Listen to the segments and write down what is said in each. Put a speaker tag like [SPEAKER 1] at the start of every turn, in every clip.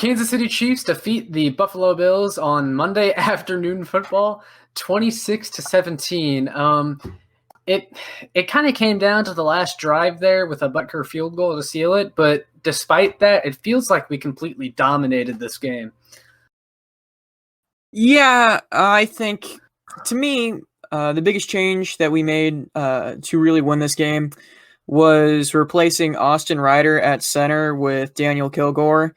[SPEAKER 1] Kansas City Chiefs defeat the Buffalo Bills on Monday afternoon football, 26-17. It kind of came down to the last drive there with a Butker field goal to seal it, but despite that, it feels like we completely dominated this game.
[SPEAKER 2] Yeah, I think, to me, the biggest change that we made to really win this game was replacing Austin Ryder at center with Daniel Kilgore.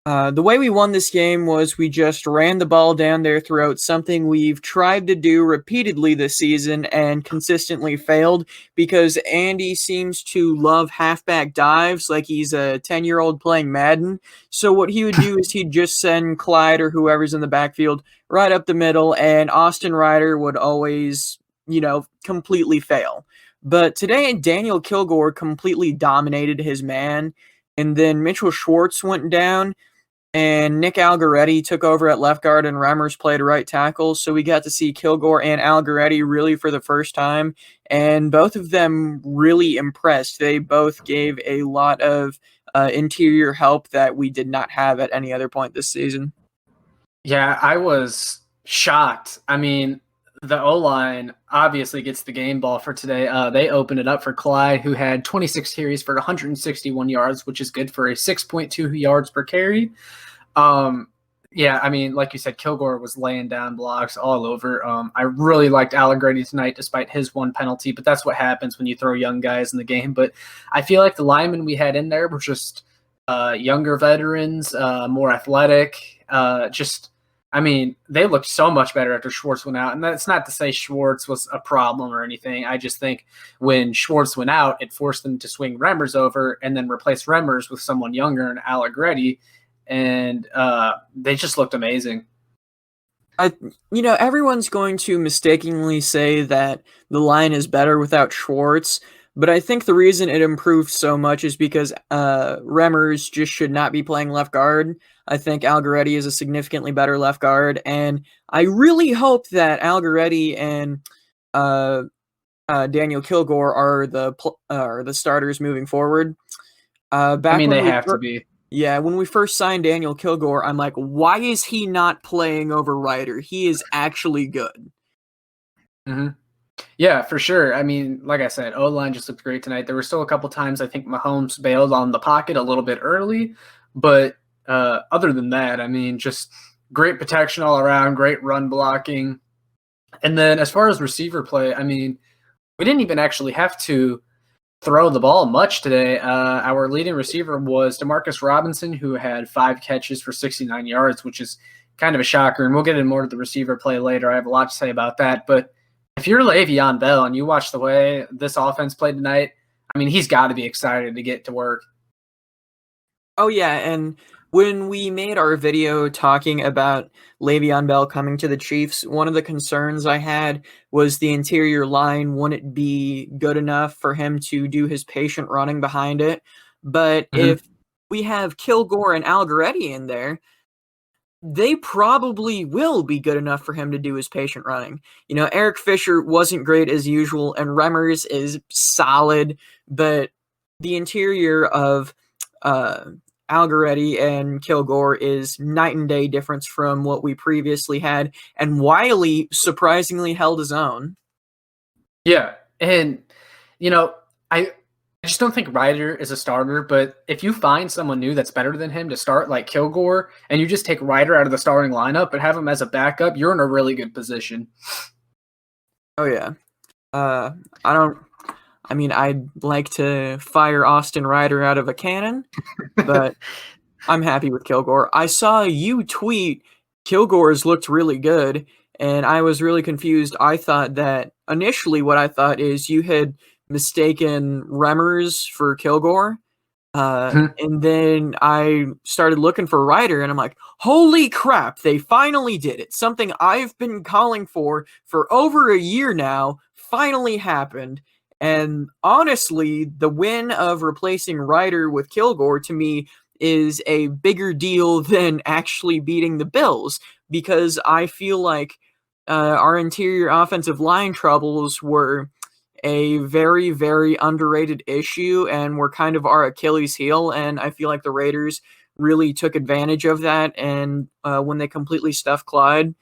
[SPEAKER 2] The way we won this game was we just ran the ball down their throat, something we've tried to do repeatedly this season and consistently failed because Andy seems to love halfback dives like he's a 10-year-old playing Madden. So what he would do is he'd just send Clyde or whoever's in the backfield right up the middle, and Austin Ryder would always, completely fail. But today, Daniel Kilgore completely dominated his man, and then Mitchell Schwartz went down, and Nick Algoretti took over at left guard, and Remmers played right tackle, so we got to see Kilgore and Algoretti really for the first time, and both of them really impressed. They both gave a lot of interior help that we did not have at any other point this season.
[SPEAKER 1] Yeah, I was shocked. I mean, the O-line obviously gets the game ball for today. They opened it up for Clyde, who had 26 carries for 161 yards, which is good for a 6.2 yards per carry. Yeah, I mean, like you said, Kilgore was laying down blocks all over. I really liked Allegretti tonight, despite his one penalty, but that's what happens when you throw young guys in the game. But I feel like the linemen we had in there were just younger veterans, more athletic, they looked so much better after Schwartz went out. And that's not to say Schwartz was a problem or anything. I just think when Schwartz went out, it forced them to swing Remmers over and then replace Remmers with someone younger and Allegretti. And they just looked amazing.
[SPEAKER 2] Everyone's going to mistakenly say that the line is better without Schwartz, but I think the reason it improved so much is because Remmers just should not be playing left guard. I think Algoretti is a significantly better left guard, and I really hope that Algoretti and Daniel Kilgore are the starters moving forward.
[SPEAKER 1] They have to be.
[SPEAKER 2] Yeah, when we first signed Daniel Kilgore, I'm like, why is he not playing over Ryder? He is actually good.
[SPEAKER 1] Mm-hmm. Yeah, for sure. I mean, like I said, O-line just looked great tonight. There were still a couple times I think Mahomes bailed on the pocket a little bit early, but other than that, I mean, just great protection all around, great run blocking. And then as far as receiver play, I mean, we didn't even actually have to throw the ball much today. Our leading receiver was Demarcus Robinson, who had 5 catches for 69 yards, which is kind of a shocker. And we'll get into more to the receiver play later. I have a lot to say about that. But if you're Le'Veon Bell and you watch the way this offense played tonight, I mean, he's got to be excited to get to work.
[SPEAKER 2] Oh, yeah, and when we made our video talking about Le'Veon Bell coming to the Chiefs, one of the concerns I had was the interior line wouldn't be good enough for him to do his patient running behind it. But if we have Kilgore and Algoretti in there, they probably will be good enough for him to do his patient running. Eric Fisher wasn't great as usual, and Remmers is solid, but the interior of Algoretti and Kilgore is night and day difference from what we previously had, and Wiley surprisingly held his own.
[SPEAKER 1] Yeah, and I just don't think Ryder is a starter, but if you find someone new that's better than him to start, like Kilgore, and you just take Ryder out of the starting lineup and have him as a backup, you're in a really good position.
[SPEAKER 2] Oh, yeah. I'd like to fire Austin Ryder out of a cannon, but I'm happy with Kilgore. I saw you tweet Kilgore's looked really good, and I was really confused. I thought that initially what I thought is you had mistaken Remmers for Kilgore, and then I started looking for Ryder, and I'm like, holy crap, they finally did it. Something I've been calling for over a year now finally happened. And honestly, the win of replacing Ryder with Kilgore to me is a bigger deal than actually beating the Bills, because I feel like our interior offensive line troubles were a very, very underrated issue and were kind of our Achilles heel. And I feel like the Raiders really took advantage of that, and when they completely stuffed Clyde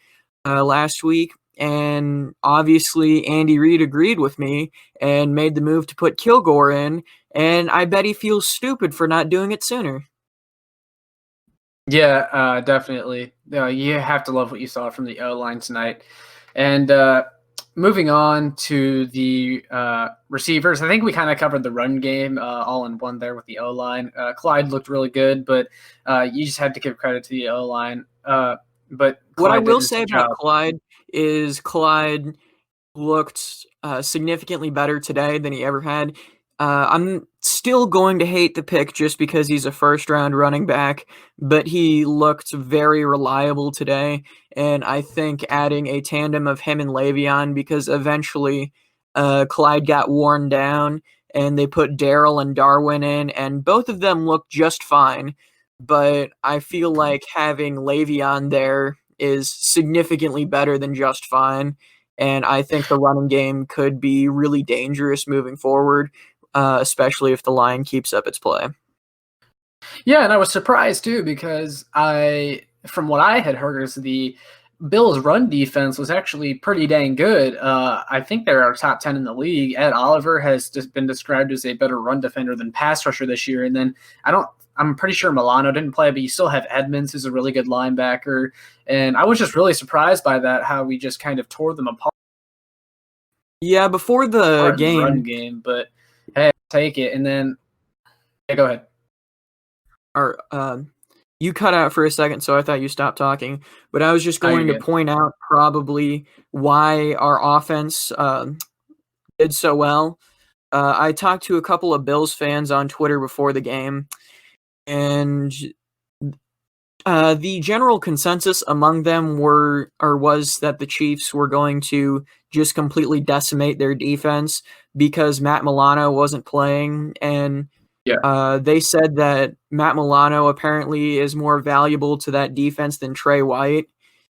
[SPEAKER 2] last week. And obviously, Andy Reid agreed with me and made the move to put Kilgore in, and I bet he feels stupid for not doing it sooner.
[SPEAKER 1] Yeah, definitely. You have to love what you saw from the O-line tonight. And moving on to the receivers, I think we kind of covered the run game all in one there with the O-line. Clyde looked really good, but you just have to give credit to the O-line. But
[SPEAKER 2] What I
[SPEAKER 1] Clyde
[SPEAKER 2] will
[SPEAKER 1] did
[SPEAKER 2] say
[SPEAKER 1] his
[SPEAKER 2] about
[SPEAKER 1] job.
[SPEAKER 2] Clyde is Clyde looked significantly better today than he ever had. I'm still going to hate the pick just because he's a first-round running back, but he looked very reliable today, and I think adding a tandem of him and Le'Veon, because eventually Clyde got worn down, and they put Darrell and Darwin in, and both of them looked just fine, but I feel like having Le'Veon there is significantly better than just fine, and I think the running game could be really dangerous moving forward, especially if the line keeps up its play.
[SPEAKER 1] Yeah, and I was surprised too because from what I had heard, is the Bills' run defense was actually pretty dang good. I think they're our top 10 in the league. Ed Oliver has just been described as a better run defender than pass rusher this year. And then I'm pretty sure Milano didn't play, but you still have Edmonds, who's a really good linebacker. And I was just really surprised by that, how we just kind of tore them apart
[SPEAKER 2] Yeah, before the
[SPEAKER 1] in the run
[SPEAKER 2] game,
[SPEAKER 1] game. But hey, take it. And then, yeah, go ahead.
[SPEAKER 2] or you cut out for a second, so I thought you stopped talking. But I was just
[SPEAKER 1] Oh, you're
[SPEAKER 2] going to
[SPEAKER 1] good.
[SPEAKER 2] point out probably why our offense did so well. I talked to a couple of Bills fans on Twitter before the game, and the general consensus among them was that the Chiefs were going to just completely decimate their defense because Matt Milano wasn't playing, and
[SPEAKER 1] Yeah.
[SPEAKER 2] they said that Matt Milano apparently is more valuable to that defense than Trey White.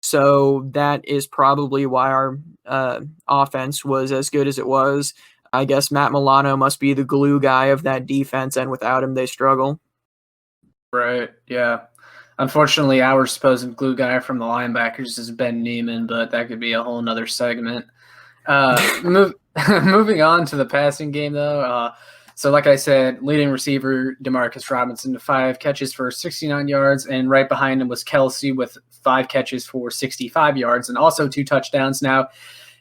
[SPEAKER 2] So that is probably why our offense was as good as it was. I guess Matt Milano must be the glue guy of that defense, and without him, they struggle.
[SPEAKER 1] Right. Yeah. Unfortunately, our supposed glue guy from the linebackers is Ben Neiman, but that could be a whole nother segment. Moving on to the passing game, though. So, like I said, leading receiver Demarcus Robinson to 5 catches for 69 yards, and right behind him was Kelsey with 5 catches for 65 yards and also 2 touchdowns. Now,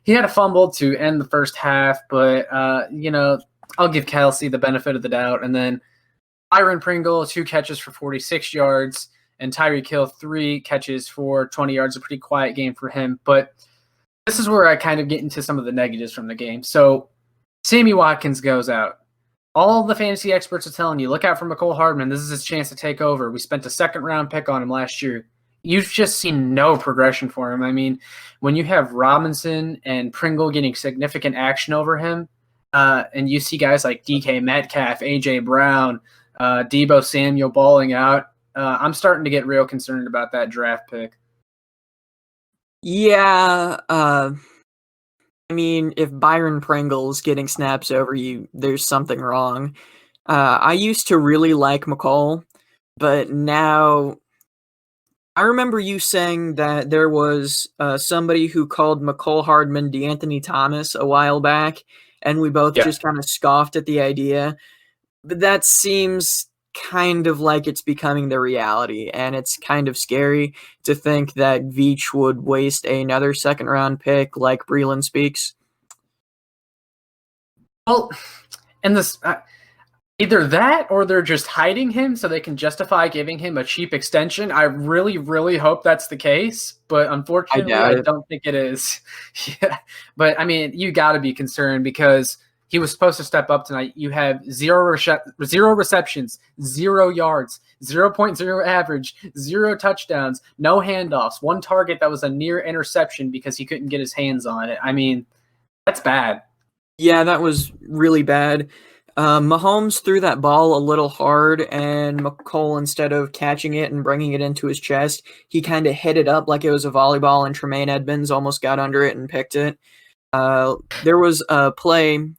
[SPEAKER 1] he had a fumble to end the first half, but I'll give Kelsey the benefit of the doubt, and then Byron Pringle, 2 catches for 46 yards, and Tyreek Hill, 3 catches for 20 yards. A pretty quiet game for him. But this is where I kind of get into some of the negatives from the game. So Sammy Watkins goes out. All the fantasy experts are telling you, look out for Mecole Hardman. This is his chance to take over. We spent a second-round pick on him last year. You've just seen no progression for him. I mean, when you have Robinson and Pringle getting significant action over him, and you see guys like DK Metcalf, A.J. Brown, Deebo Samuel balling out, I'm starting to get real concerned about that draft pick.
[SPEAKER 2] Yeah, I mean, if Byron Pringle's getting snaps over you, there's something wrong. I used to really like McCall, but now I remember you saying that there was somebody who called Mecole Hardman DeAnthony Thomas a while back, and we both
[SPEAKER 1] Yeah.
[SPEAKER 2] just kind of scoffed at the idea. But that seems kind of like it's becoming the reality, and it's kind of scary to think that Veach would waste another second-round pick like Breeland Speaks.
[SPEAKER 1] Well, and this either that or they're just hiding him so they can justify giving him a cheap extension. I really, really hope that's the case, but unfortunately,
[SPEAKER 2] doubt
[SPEAKER 1] I
[SPEAKER 2] it.
[SPEAKER 1] don't think it is. Yeah, but I mean, you got to be concerned because he was supposed to step up tonight. You have zero receptions, 0 yards, 0.0 average, 0 touchdowns, no handoffs, 1 target that was a near interception because he couldn't get his hands on it. I mean, that's bad.
[SPEAKER 2] Yeah, that was really bad. Mahomes threw that ball a little hard, and McCole, instead of catching it and bringing it into his chest, he kind of hit it up like it was a volleyball, and Tremaine Edmonds almost got under it and picked it. There was a play,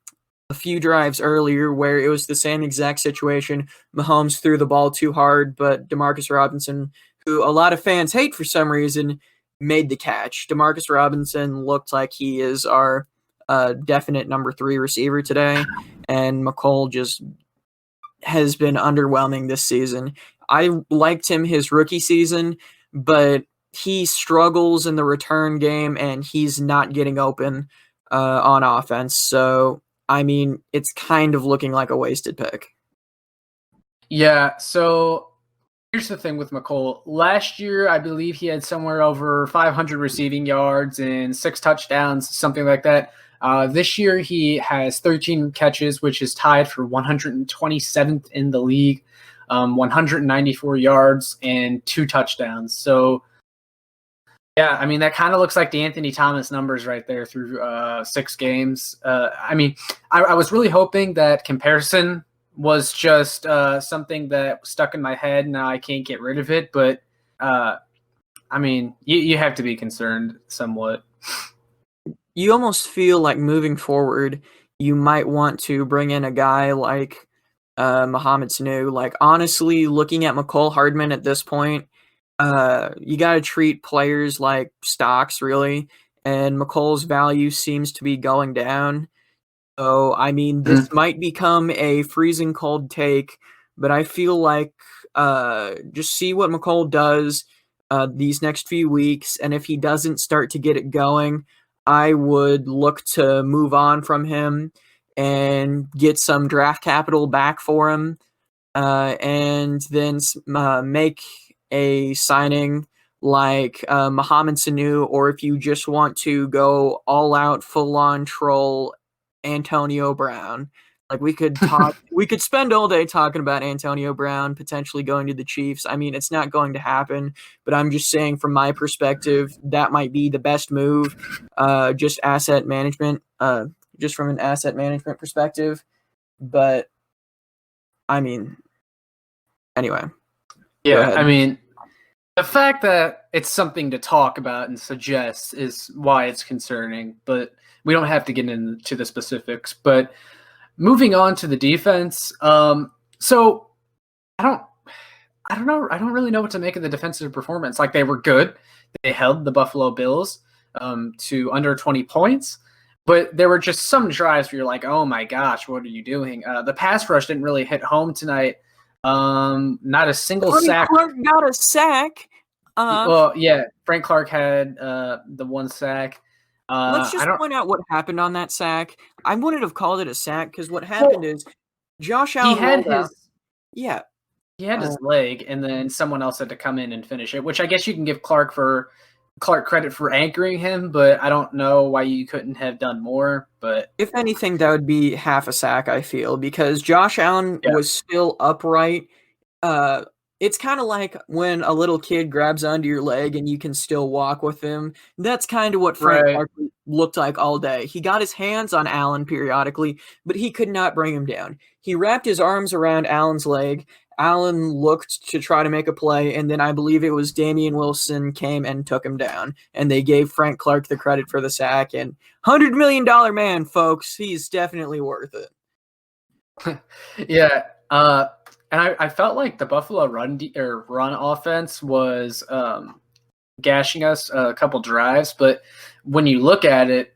[SPEAKER 2] a few drives earlier where it was the same exact situation. Mahomes threw the ball too hard, but Demarcus Robinson, who a lot of fans hate for some reason, made the catch. Demarcus Robinson looked like he is our definite number 3 receiver today, and McColl just has been underwhelming this season. I liked him his rookie season, but he struggles in the return game, and he's not getting open on offense. So, I mean, it's kind of looking like a wasted pick.
[SPEAKER 1] Yeah, so here's the thing with McColl. Last year, I believe he had somewhere over 500 receiving yards and 6 touchdowns, something like that. This year, he has 13 catches, which is tied for 127th in the league, 194 yards, and 2 touchdowns. So, yeah, I mean, that kind of looks like the Anthony Thomas numbers right there through 6 games. I mean, I was really hoping that comparison was just something that stuck in my head. Now I can't get rid of it, but I mean, you have to be concerned somewhat.
[SPEAKER 2] You almost feel like moving forward, you might want to bring in a guy like Mohamed Sanu. Like, honestly, looking at McCole Hardman at this point, you got to treat players like stocks, really. And McColl's value seems to be going down. So, I mean, this might become a freezing cold take, but I feel like just see what McColl does these next few weeks. And if he doesn't start to get it going, I would look to move on from him and get some draft capital back for him, and then make a signing like Mohamed Sanu, or if you just want to go all out, full on troll, Antonio Brown. Like, we could talk, we could spend all day talking about Antonio Brown potentially going to the Chiefs. I mean, it's not going to happen, but I'm just saying from my perspective, that might be the best move. Just asset management, just from an asset management perspective. But I mean, anyway.
[SPEAKER 1] Yeah, I mean, the fact that it's something to talk about and suggest is why it's concerning, but we don't have to get into the specifics. But moving on to the defense, so I don't know. I don't really know what to make of the defensive performance. Like, they were good. They held the Buffalo Bills to under 20 points, but there were just some drives where you're like, oh my gosh, what are you doing? The pass rush didn't really hit home tonight. Not a single sack.
[SPEAKER 2] Clark got a sack.
[SPEAKER 1] Well, yeah, Frank Clark had the 1 sack.
[SPEAKER 2] Let's just point out what happened on that sack. I wouldn't have called it a sack because what happened is Josh Allen
[SPEAKER 1] he had his leg, and then someone else had to come in and finish it, which I guess you can give Clark credit for anchoring him, but I don't know why you couldn't have done more. But
[SPEAKER 2] if anything, that would be half a sack, I feel, because Josh Allen was still upright. It's kind of like when a little kid grabs onto your leg and you can still walk with him. That's kind of what Frank Clark looked like all day. He got his hands on Allen periodically, but he could not bring him down. He wrapped his arms around Allen's leg. Allen looked to try to make a play, and then I believe it was Damian Wilson came and took him down, and they gave Frank Clark the credit for the sack. And $100 million man, folks, he's definitely worth it.
[SPEAKER 1] Yeah, and I felt like the Buffalo run offense was gashing us a couple drives, but when you look at it,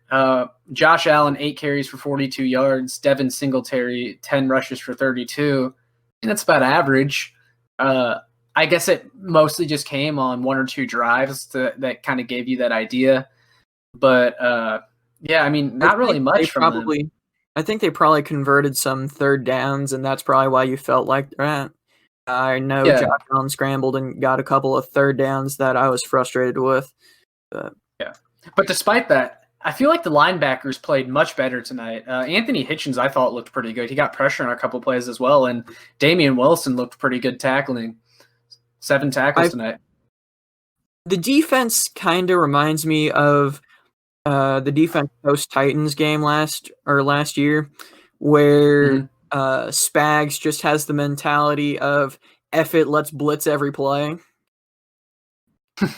[SPEAKER 1] Josh Allen 8 carries for 42 yards, Devin Singletary 10 rushes for 32. And that's about average. I guess it mostly just came on 1 or 2 drives that kind of gave you that idea. But yeah, I mean, not really much from them.
[SPEAKER 2] I think they probably converted some third downs, and that's probably why you felt like that. I know Josh Allen scrambled and got a couple of third downs that I was frustrated with.
[SPEAKER 1] But despite that, I feel like the linebackers played much better tonight. Anthony Hitchens, I thought, looked pretty good. He got pressure on a couple plays as well, and Damian Wilson looked pretty good tackling. 7 tackles tonight.
[SPEAKER 2] The defense kind of reminds me of the defense post Titans game last year, where Spags just has the mentality of F it, let's blitz every play.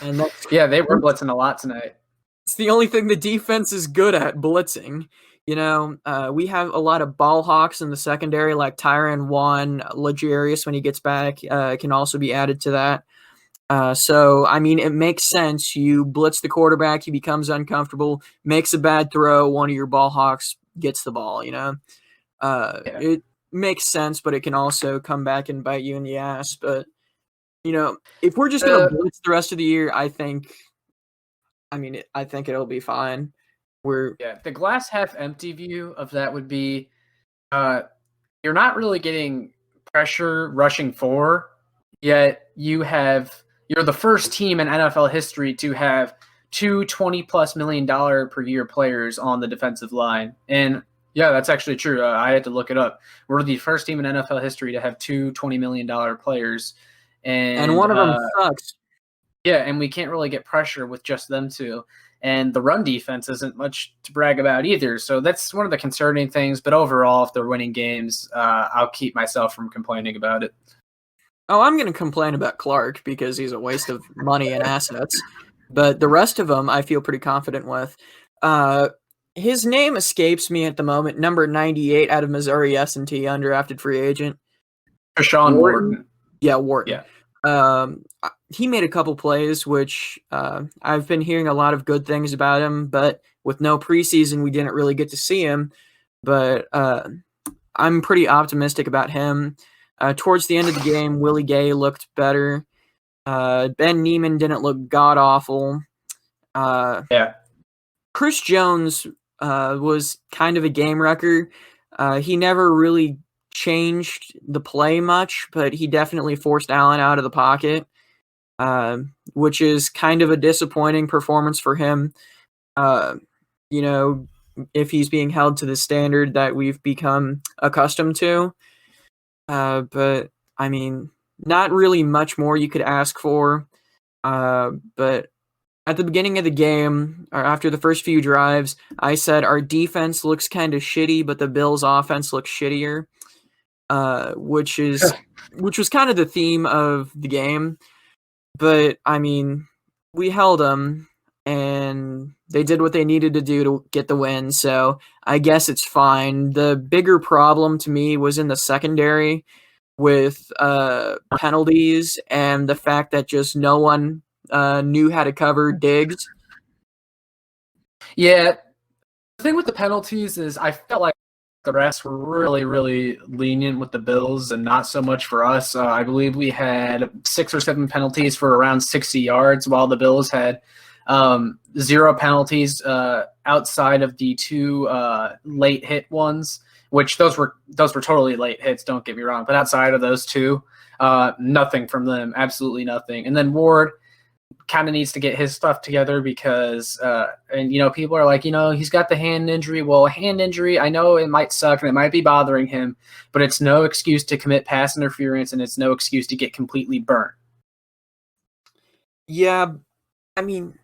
[SPEAKER 2] And that's
[SPEAKER 1] yeah, they were blitzing a lot tonight.
[SPEAKER 2] It's the only thing the defense is good at, blitzing. We have a lot of ball hawks in the secondary, like Tyron Juan, Legarius when he gets back can also be added to that. So, I mean, it makes sense. You blitz the quarterback, he becomes uncomfortable, makes a bad throw, one of your ball hawks gets the ball, It makes sense, but it can also come back and bite you in the ass. But, if we're just going to blitz the rest of the year, I think it'll be fine.
[SPEAKER 1] The glass half empty view of that would be you're not really getting pressure rushing for, yet you're the first team in NFL history to have two $20+ million per year players on the defensive line. And yeah, that's actually true. I had to look it up. We're the first team in NFL history to have two $20 million players. And
[SPEAKER 2] one of them sucks.
[SPEAKER 1] Yeah, and we can't really get pressure with just them two. And the run defense isn't much to brag about either. So that's one of the concerning things. But overall, if they're winning games, I'll keep myself from complaining about it.
[SPEAKER 2] Oh, I'm going to complain about Clark because he's a waste of money and assets. But the rest of them, I feel pretty confident with. His name escapes me at the moment. Number 98 out of Missouri S&T, undrafted free agent.
[SPEAKER 1] Sean Wharton.
[SPEAKER 2] Yeah, Wharton. Yeah. He made a couple plays, which I've been hearing a lot of good things about him. But with no preseason, we didn't really get to see him. But I'm pretty optimistic about him. Towards the end of the game, Willie Gay looked better. Ben Neiman didn't look god-awful. Chris Jones was kind of a game wrecker. He never really changed the play much, but he definitely forced Allen out of the pocket, which is kind of a disappointing performance for him. If he's being held to the standard that we've become accustomed to. But I mean, not really much more you could ask for. But at the beginning of the game, or after the first few drives, I said our defense looks kind of shitty, but the Bills' offense looks shittier. Which was kind of the theme of the game. But I mean, we held them, and they did what they needed to do to get the win. So I guess it's fine. The bigger problem to me was in the secondary with penalties and the fact that just no one knew how to cover Diggs.
[SPEAKER 1] Yeah, the thing with the penalties is I felt like the refs were really, really lenient with the Bills and not so much for us. I believe we had 6 or 7 penalties for around 60 yards, while the Bills had 0 penalties outside of the 2 late hit ones, which those were totally late hits, don't get me wrong. But outside of those 2, nothing from them, absolutely nothing. And then Ward kind of needs to get his stuff together because, people are like, he's got the hand injury. Well, hand injury, I know it might suck and it might be bothering him, but it's no excuse to commit pass interference and it's no excuse to get completely burnt.
[SPEAKER 2] Yeah, I mean,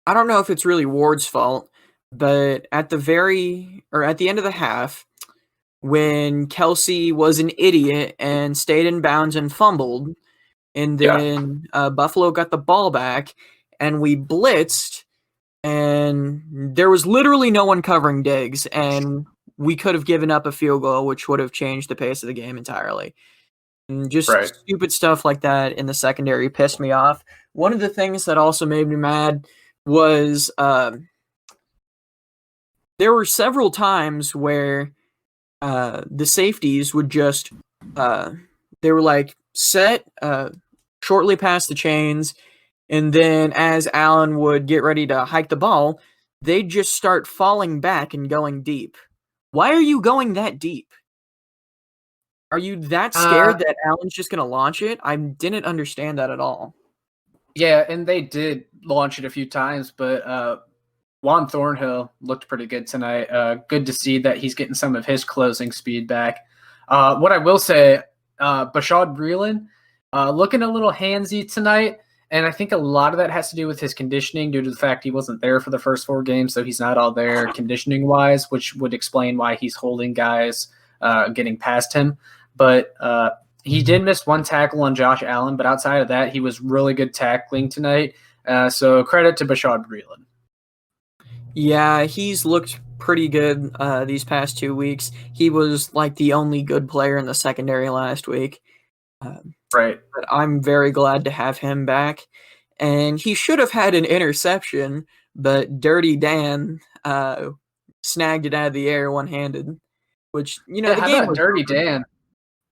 [SPEAKER 2] I don't know if it's really Ward's fault, but at the end of the half, when Kelsey was an idiot and stayed in bounds and fumbled, and then Buffalo got the ball back, and we blitzed, and there was literally no one covering Diggs, and we could have given up a field goal, which would have changed the pace of the game entirely. And just stupid stuff like that in the secondary pissed me off. One of the things that also made me mad was there were several times where the safeties would just they were like set shortly past the chains, and then as Allen would get ready to hike the ball, they'd just start falling back and going deep. Why are you going that deep? Are you that scared that Allen's just going to launch it? I didn't understand that at all.
[SPEAKER 1] Yeah, and they did launch it a few times, but Juan Thornhill looked pretty good tonight. Good to see that he's getting some of his closing speed back. What I will say, Bashaud Breeland looking a little handsy tonight, and I think a lot of that has to do with his conditioning due to the fact he wasn't there for the first 4 games, so he's not all there conditioning-wise, which would explain why he's holding guys getting past him. But he did miss 1 tackle on Josh Allen, but outside of that, he was really good tackling tonight. So credit to Bashaud Breeland.
[SPEAKER 2] Yeah, he's looked pretty good these past 2 weeks. He was like the only good player in the secondary last week.
[SPEAKER 1] Right.
[SPEAKER 2] But I'm very glad to have him back. And he should have had an interception, but Dirty Dan snagged it out of the air one-handed. Which
[SPEAKER 1] Yeah,
[SPEAKER 2] the
[SPEAKER 1] how
[SPEAKER 2] game
[SPEAKER 1] about
[SPEAKER 2] was
[SPEAKER 1] Dirty Dan?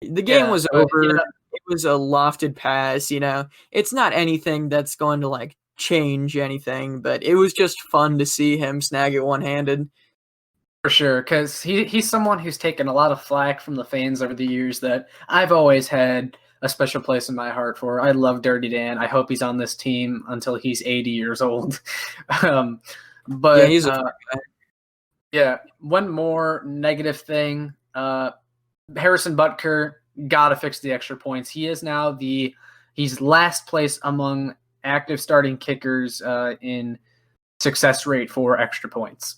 [SPEAKER 2] the game
[SPEAKER 1] Yeah,
[SPEAKER 2] was
[SPEAKER 1] but
[SPEAKER 2] over. It was a lofted pass. It's not anything that's going to like change anything, but it was just fun to see him snag it one-handed.
[SPEAKER 1] for sure, because he's someone who's taken a lot of flack from the fans over the years that I've always had a special place in my heart for. I love Dirty Dan. I hope he's on this team until he's 80 years old. um,
[SPEAKER 2] Yeah,
[SPEAKER 1] but
[SPEAKER 2] he's a fun guy.
[SPEAKER 1] yeah, one more negative thing. Harrison Butker got to fix the extra points. He is now he's last place among active starting kickers in success rate for extra points.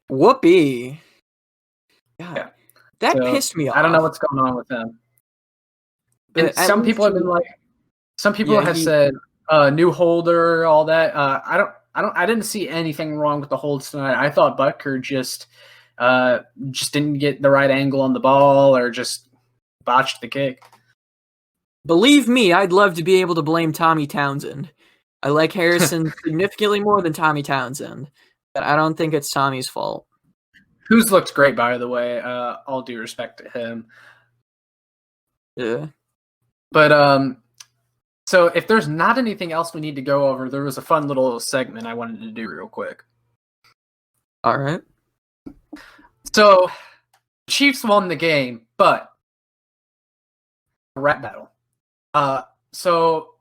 [SPEAKER 2] Whoopee. God,
[SPEAKER 1] Yeah.
[SPEAKER 2] that
[SPEAKER 1] So,
[SPEAKER 2] pissed me off.
[SPEAKER 1] I don't know what's going on with him. And
[SPEAKER 2] But at
[SPEAKER 1] some
[SPEAKER 2] least
[SPEAKER 1] people have been like, some people
[SPEAKER 2] Yeah,
[SPEAKER 1] have said new holder, all that. I didn't see anything wrong with the holds tonight. I thought Butker just didn't get the right angle on the ball or just botched the kick.
[SPEAKER 2] Believe me, I'd love to be able to blame Tommy Townsend. I like Harrison significantly more than Tommy Townsend, but I don't think it's Tommy's fault.
[SPEAKER 1] Who's looked great, by the way. All due respect to him.
[SPEAKER 2] Yeah.
[SPEAKER 1] But so if there's not anything else we need to go over, there was a fun little segment I wanted to do real quick.
[SPEAKER 2] All right.
[SPEAKER 1] So Chiefs won the game, but rap battle. So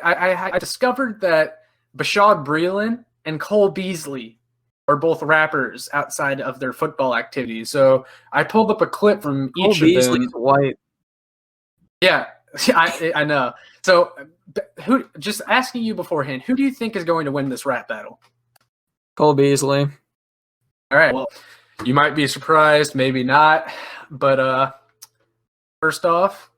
[SPEAKER 1] I discovered that Bashaud Breeland and Cole Beasley are both rappers outside of their football activities. So I pulled up a clip from each
[SPEAKER 2] Cole
[SPEAKER 1] of
[SPEAKER 2] Beasley's
[SPEAKER 1] them.
[SPEAKER 2] white.
[SPEAKER 1] Yeah, I know. So who? Just asking you beforehand, who do you think is going to win this rap battle?
[SPEAKER 2] Cole Beasley.
[SPEAKER 1] All right. Well, you might be surprised, maybe not. But first off,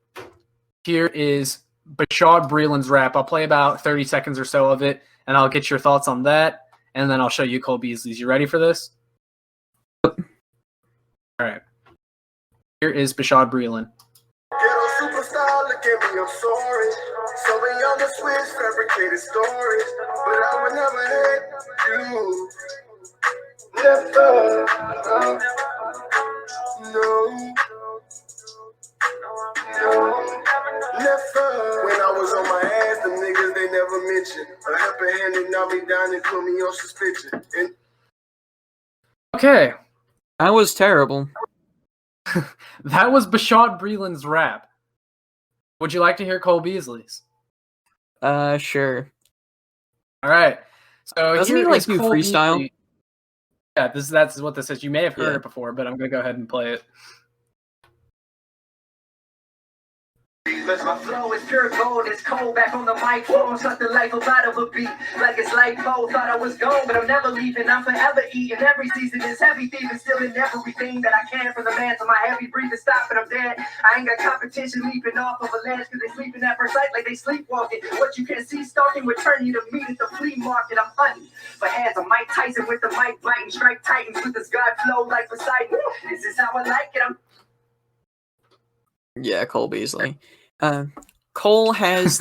[SPEAKER 1] here is Bashaud Breeland's rap. I'll play about 30 seconds or so of it, and I'll get your thoughts on that, and then I'll show you Cole Beasley's. You ready for this? All right. Here is Bashaud Breeland.
[SPEAKER 3] Ghetto superstar, look at me, I'm sorry. So many on the switch, fabricated stories. But I would never hate you. Never. No. Never. When I was on my ass, the niggas they never mentioned. A helping hand and knocked me down and put me on suspension. And
[SPEAKER 1] Okay.
[SPEAKER 2] That was terrible.
[SPEAKER 1] That was Bashaud Breeland's rap. Would you like to hear Cole Beasley's?
[SPEAKER 2] Sure.
[SPEAKER 1] All right. So
[SPEAKER 2] Doesn't
[SPEAKER 1] here
[SPEAKER 2] he like
[SPEAKER 1] is
[SPEAKER 2] do
[SPEAKER 1] Cole
[SPEAKER 2] freestyle?
[SPEAKER 1] Beasley. Yeah, that's what this is. You may have heard
[SPEAKER 2] Yeah.
[SPEAKER 1] it before, but I'm gonna go ahead and play it.
[SPEAKER 4] My flow is pure gold, it's cold back on the microphone, suck the life up out of a beat, like it's light pole, thought I was gone, but I'm never leaving, I'm forever eating, every season is heavy thieving, stealing everything that I can from the man to my heavy breathing, stopping, I'm dead, I ain't got competition leaping off of a ledge, cause they sleeping at first sight like they sleepwalking, what you can't see stalking, return you to meet at the flea market, I'm hunting, for hands of Mike Tyson with the mic biting, strike titans with this God flow like Poseidon, this is how I like it,
[SPEAKER 2] Yeah, Cole Beasley. Cole has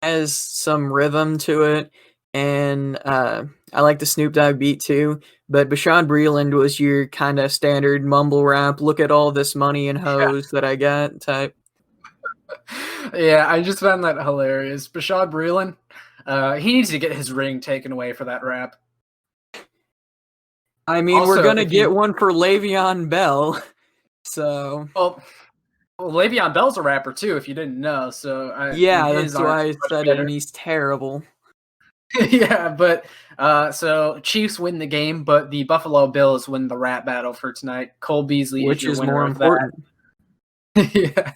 [SPEAKER 2] has some rhythm to it, and I like the Snoop Dogg beat too. But Bashaud Breeland was your kind of standard mumble rap. Look at all this money and hoes that I got type.
[SPEAKER 1] Yeah, I just found that hilarious. Bashaud Breeland, he needs to get his ring taken away for that rap.
[SPEAKER 2] I mean,
[SPEAKER 1] Also,
[SPEAKER 2] we're gonna
[SPEAKER 1] if you-
[SPEAKER 2] get one for Le'Veon Bell, so
[SPEAKER 1] Well, Le'Veon Bell's a rapper too, if you didn't know. So
[SPEAKER 2] yeah,
[SPEAKER 1] his
[SPEAKER 2] that's why I
[SPEAKER 1] aren't much
[SPEAKER 2] said it,
[SPEAKER 1] better.
[SPEAKER 2] and he's terrible.
[SPEAKER 1] Yeah, but so Chiefs win the game, but the Buffalo Bills win the rap battle for tonight. Cole Beasley
[SPEAKER 2] Which
[SPEAKER 1] your
[SPEAKER 2] is
[SPEAKER 1] winner
[SPEAKER 2] more
[SPEAKER 1] of
[SPEAKER 2] important?
[SPEAKER 1] that. Yeah,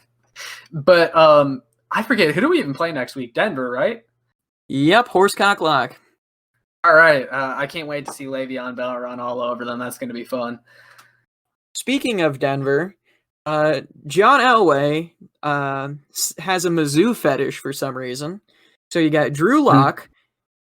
[SPEAKER 1] but I forget, who do we even play next week? Denver, right?
[SPEAKER 2] Yep, horsecock lock.
[SPEAKER 1] All right, I can't wait to see Le'Veon Bell run all over them. That's going to be fun.
[SPEAKER 2] Speaking of Denver, John Elway has a Mizzou fetish for some reason. So you got Drew Lock,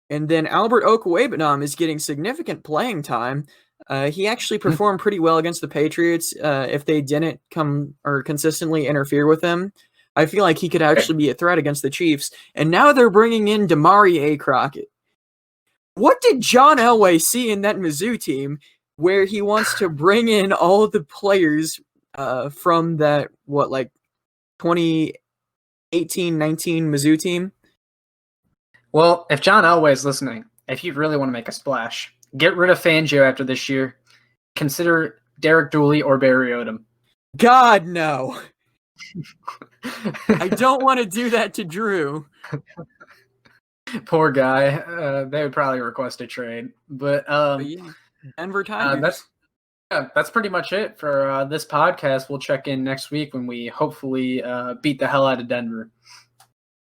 [SPEAKER 2] And then Albert Okwuegbunam is getting significant playing time. He actually performed pretty well against the Patriots. If they didn't come or consistently interfere with him, I feel like he could actually be a threat against the Chiefs. And now they're bringing in Damari A. Crockett. What did John Elway see in that Mizzou team where he wants to bring in all of the players from that, 2018-19 Mizzou team?
[SPEAKER 1] Well, if John Elway is listening, if you really want to make a splash, get rid of Fangio after this year. Consider Derek Dooley or Barry Odom.
[SPEAKER 2] God, no. I don't want to do that to Drew.
[SPEAKER 1] Poor guy. They would probably request a trade. But
[SPEAKER 2] yeah, Denver Tigers.
[SPEAKER 1] That's pretty much it for this podcast. We'll check in next week when we hopefully beat the hell out of Denver.